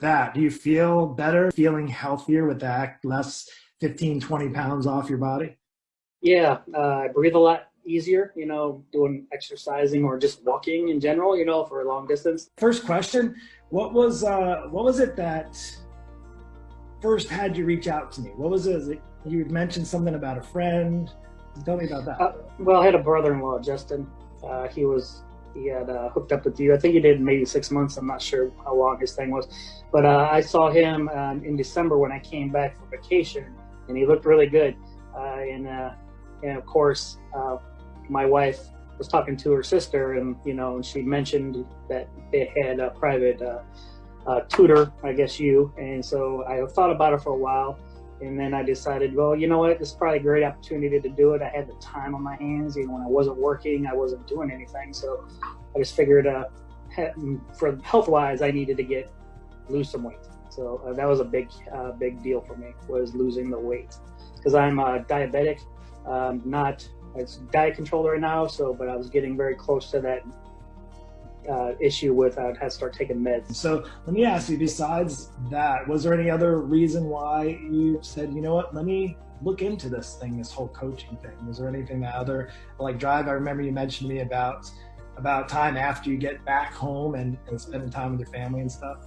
that? Do you feel better, feeling healthier with that, less 15, 20 pounds off your body? Yeah, I breathe a lot easier, doing exercising or just walking in general, for a long distance. First question, what was it that first had you reach out to me? What was it? You had mentioned something about a friend. Tell me about that. Well, I had a brother-in-law, Justin. He had hooked up with you. I think he did maybe 6 months. I'm not sure how long his thing was, but I saw him in December when I came back from vacation, and he looked really good. And of course, my wife was talking to her sister, and she mentioned that they had a private tutor, I guess and so I thought about it for a while, and then I decided, well, you know what, this is probably a great opportunity to do it. I had the time on my hands, when I wasn't working, I wasn't doing anything, so I just figured for health-wise, I needed to lose some weight. So that was a big deal for me, was losing the weight, because I'm diabetic, not it's diet controlled right now. But I was getting very close to that issue with I had to start taking meds. So let me ask you, besides that, was there any other reason why you said, you know what, let me look into this whole coaching thing? Was there anything that other, like drive? I remember you mentioned to me about time after you get back home and spending time with your family and stuff.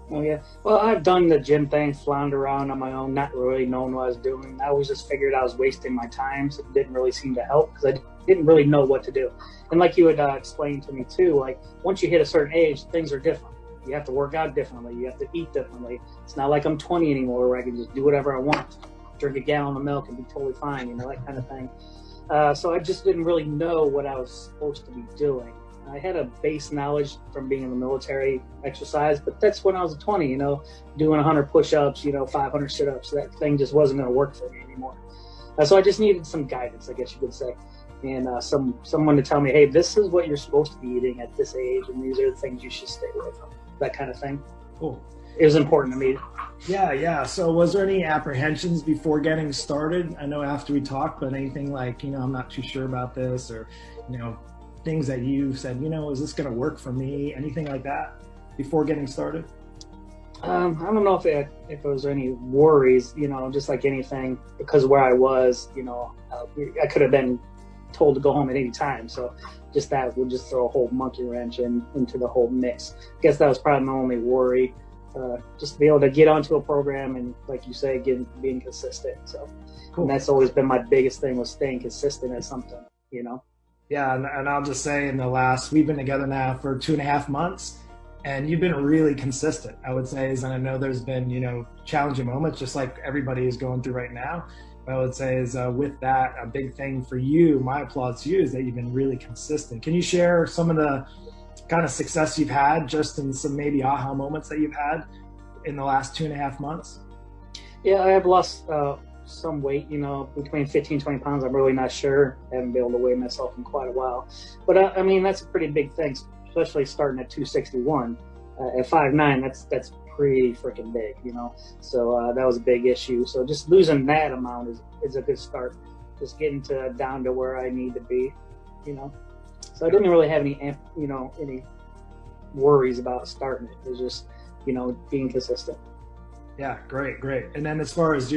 Oh yeah. Well, I've done the gym thing, floundered around on my own, not really knowing what I was doing. I always just figured I was wasting my time, so it didn't really seem to help because I didn't really know what to do. And like you had explained to me too, like once you hit a certain age, things are different. You have to work out differently. You have to eat differently. It's not like I'm 20 anymore where I can just do whatever I want, drink a gallon of milk and be totally fine, that kind of thing. So I just didn't really know what I was supposed to be doing. I had a base knowledge from being in the military exercise, but that's when I was 20, doing 100 push-ups, 500 sit-ups. That thing just wasn't going to work for me anymore. So I just needed some guidance, I guess you could say, and someone to tell me, hey, this is what you're supposed to be eating at this age, and these are the things you should stay away from, that kind of thing. Cool. It was important to me. Yeah. So was there any apprehensions before getting started? I know after we talked, but anything like, I'm not too sure about this, or, things that you said, is this going to work for me? Anything like that before getting started? I don't know if there was any worries, just like anything, because where I was, I could have been told to go home at any time. So just that would just throw a whole monkey wrench into the whole mix. I guess that was probably my only worry, just to be able to get onto a program and, like you say, being consistent. So cool. And that's always been my biggest thing, was staying consistent at something, Yeah, and I'll just say we've been together now for 2.5 months, and you've been really consistent, I would say. And I know there's been, challenging moments, just like everybody is going through right now. But I would say with that, a big thing for you, my applause to you, is that you've been really consistent. Can you share some of the kind of success you've had, just in some maybe aha moments that you've had in the last 2.5 months? Yeah, I have lost some weight, between 15, 20 pounds. I'm really not sure. I haven't been able to weigh myself in quite a while. But that's a pretty big thing, especially starting at 261. At 5'9", that's pretty freaking big, So that was a big issue. So just losing that amount is a good start. Just getting down to where I need to be, So I didn't really have any worries about starting it. It was just, being consistent. Yeah, great. And then as far as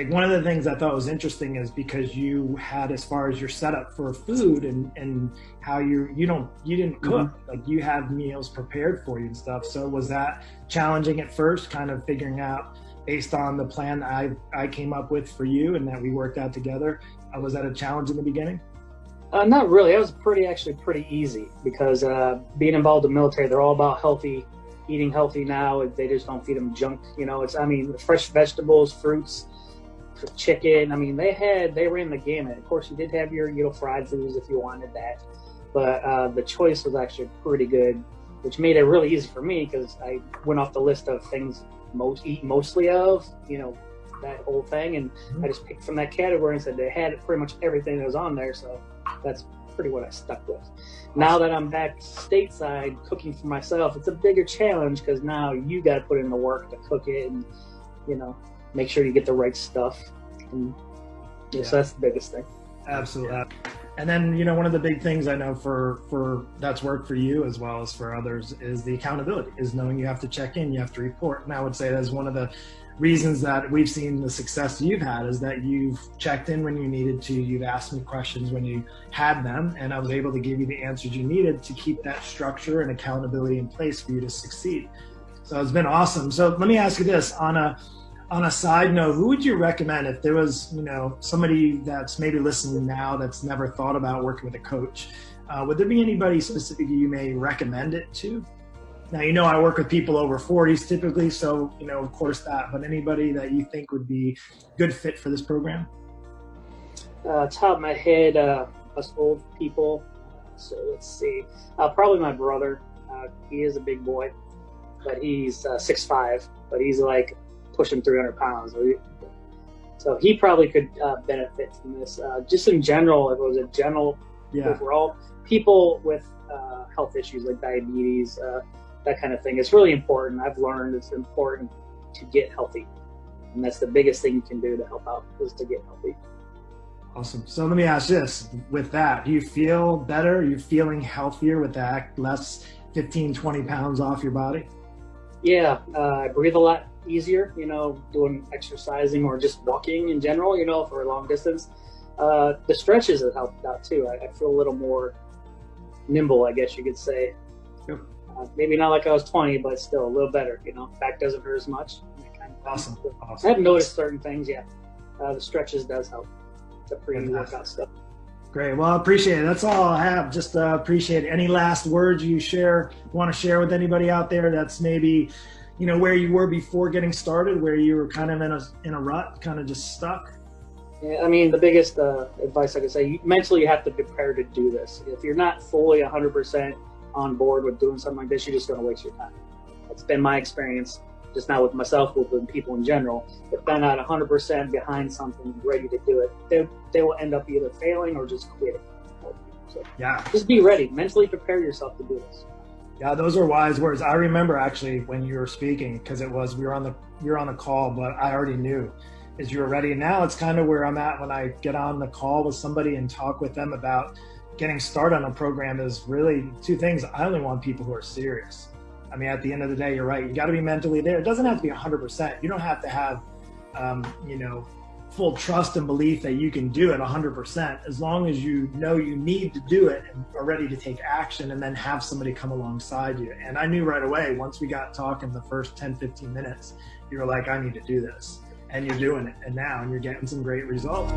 one of the things I thought was interesting is because you had, as far as your setup for food and how you didn't cook, like you had meals prepared for you and stuff. So was that challenging at first, kind of figuring out based on the plan I came up with for you and that we worked out together? Was that a challenge in the beginning? Not really. It was pretty easy because being involved in the military, they're all about eating healthy now. They just don't feed them junk. Fresh vegetables, fruits, chicken. They ran the gamut. Of course, you did have your fried foods if you wanted that, but the choice was actually pretty good, which made it really easy for me because I went off the list of things mostly of, that whole thing, and I just picked from that category and said they had pretty much everything that was on there, so that's pretty what I stuck with. Now that I'm back stateside cooking for myself, it's a bigger challenge because now you got to put in the work to cook it and, make sure you get the right stuff. And so that's the biggest thing. Absolutely. And then, one of the big things I know for that's worked for you as well as for others is the accountability, is knowing you have to check in, you have to report. And I would say that's one of the reasons that we've seen the success you've had, is that you've checked in when you needed to, you've asked me questions when you had them, and I was able to give you the answers you needed to keep that structure and accountability in place for you to succeed. So it's been awesome. So let me ask you this, on a side note, who would you recommend if there was, somebody that's maybe listening now that's never thought about working with a coach? Would there be anybody specific you may recommend it to? Now, I work with people over 40s typically, so, of course that, but anybody that you think would be good fit for this program? Top of my head, us old people. So let's see. Probably my brother. He is a big boy, but he's 6'5", but he's like pushing 300 pounds. So he probably could benefit from this. Just in general, if it was a general overall, people with health issues like diabetes, that kind of thing, it's really important. I've learned it's important to get healthy. And that's the biggest thing you can do to help out, is to get healthy. Awesome. So let me ask this, with that, do you feel better? Are you feeling healthier with that, less 15, 20 pounds off your body? Yeah, I breathe a lot easier, doing exercising or just walking in general, for a long distance. The stretches have helped out too. I feel a little more nimble, I guess you could say. Yep. Maybe not like I was 20, but still a little better, Back doesn't hurt as much. Awesome. I have noticed certain things, the stretches does help. The pre-workout stuff. Great. Well, I appreciate it. That's all I have. Just appreciate it. Any last words you want to share with anybody out there that's maybe, where you were before getting started, where you were kind of in a rut, kind of just stuck? Yeah, I mean, the biggest advice I could say, mentally you have to prepare to do this. If you're not fully 100% on board with doing something like this, you're just going to waste your time. That's been my experience, just not with myself, but with people in general. If they're not 100% behind something, ready to do it, they will end up either failing or just quitting. So just be ready. Mentally prepare yourself to do this. Yeah, those are wise words. I remember actually when you were speaking, because we were on the call, but I already knew is you were ready. And now it's kind of where I'm at when I get on the call with somebody and talk with them about getting started on a program, is really two things. I only want people who are serious. I mean, at the end of the day, you're right. You got to be mentally there. It doesn't have to be 100%. You don't have to have, full trust and belief that you can do it 100%, as long as you know you need to do it and are ready to take action, and then have somebody come alongside you. And I knew right away, once we got talking the first 10, 15 minutes, you were like, I need to do this. And you're doing it. And now you're getting some great results.